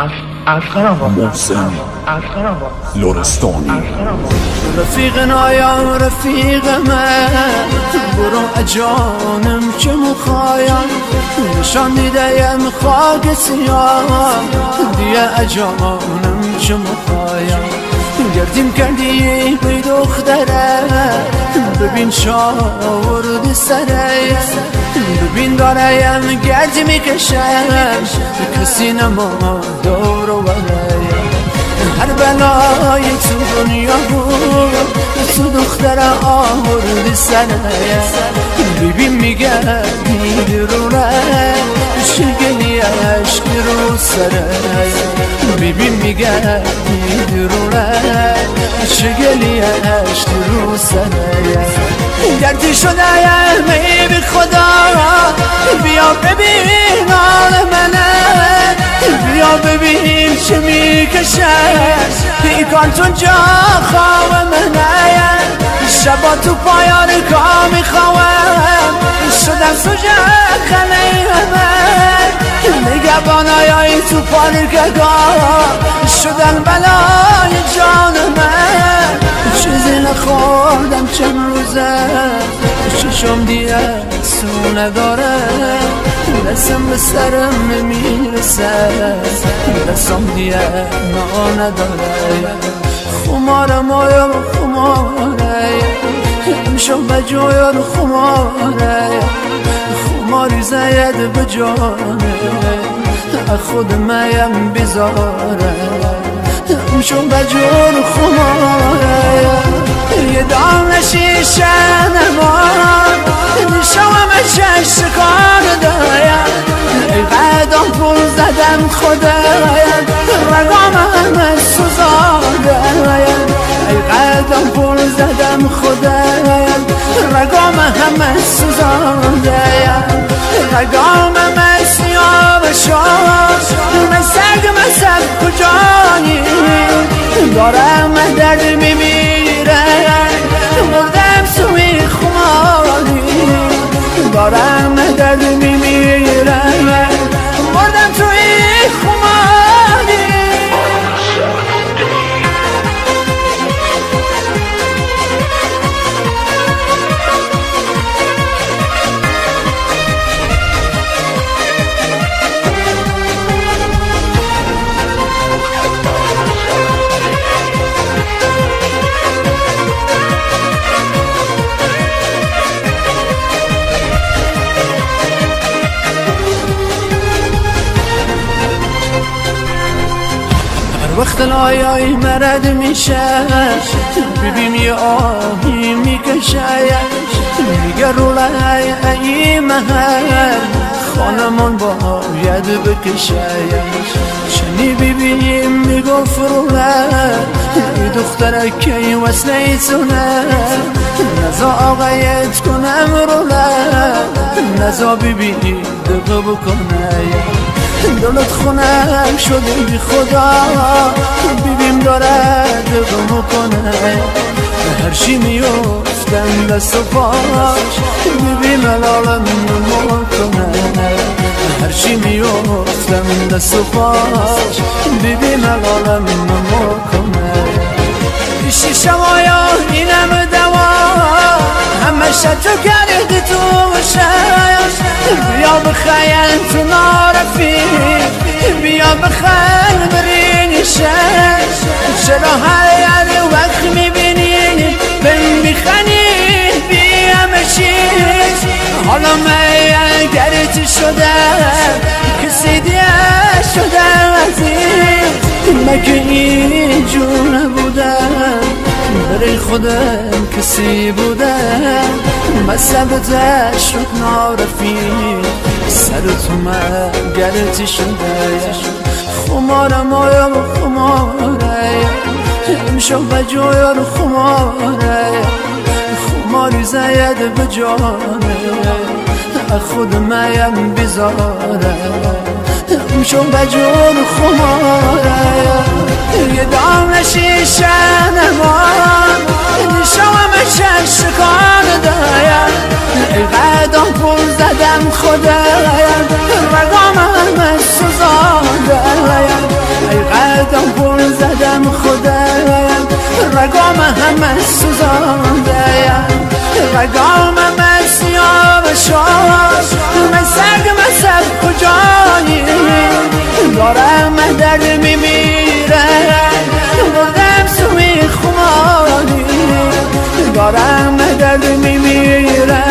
محسن لرستانی. رفیقنا یا رفیق من، برو اجانم که مخوایم نشان دیدیم خاک سیاه دیگه اجانم که مخوایم گردیم کردی بی دختره ببین شاورد سره ببین داریم گردی میکشم کسی نما دور و برایم هر بلای تو دنیا بود تو دختر آورد سره ببین میگردی رونه شگلی عشق رو سره ببین میگردی رونه شگلی عشق رو سره گردی شده می بی خدا بیا ببین حال منه بیا ببین چه میکشه پیکان تو جا خواب منه شبا تو پایان کار میخواهم شدم سوژه خنه همه نگهبانای تو پارکگاه شدن بلای جان من چیزی نخوردم چند روزه چشم دیگه سو نداره دستم به سرم نمیرسه دستم دیگه نا نداره خمارم آیا خماره امشب بجایا رو خماره خماری زید بجانه خود میم بیزاره امشب بجا رو خماره یه دام شیشه نمان نشوم چشت کار دایم ای قدم پول زدم خدایم رگام همه سوزاندایم ای قدم پول زدم خدایم رگام همه سوزاندایم رگام همه سیاه شد مسگ کجایی دارم درد میمیره مردم سوی خماری دارم درد میمیره مردم توی خماری وقت لایای مرد میشه ببین یه آهی میکشه میگه رولای ای محل خانمان باید بکشه چنی ببینیم میگفت روله ای دختره که وصله تونه نزا آقایت کنم روله نزا ببینی دقه بکنه دلت خونم شده بی خدا بیبیم داره دقم کنه هر چی میفتم دست و پاش بیبیم الالم نمو کنه هر چی میفتم دست و پاش بیبیم الالم نمو کنه پیشی شمایا اینم دوا همه شتو کرده تو شاید بیا بخیل تو نارفی بیا بخیل برین شش چرا هر وقت میبینی بهم میخنی بیا مشید حالا من گرت شده کسی دیگه شده عزیز مگه اینجور نبودم برای خودم کسی بودم مصبتش شد نارفی سر تو من گرتی شده خمارم آیا خماره امشب بجایا رو خماره خماری زید بجانه خود میم بیزاره امشب بجا رو خماره یه دام شیشه نمان نشوم چشت کار دایم ای قدم پول زدم خدایم رگام همه سوزانده همه سوزانده رگامم سیاه شد من سگ مصب کجایی دارم درد میمیره بردم سوی خماری دارم درد میمیره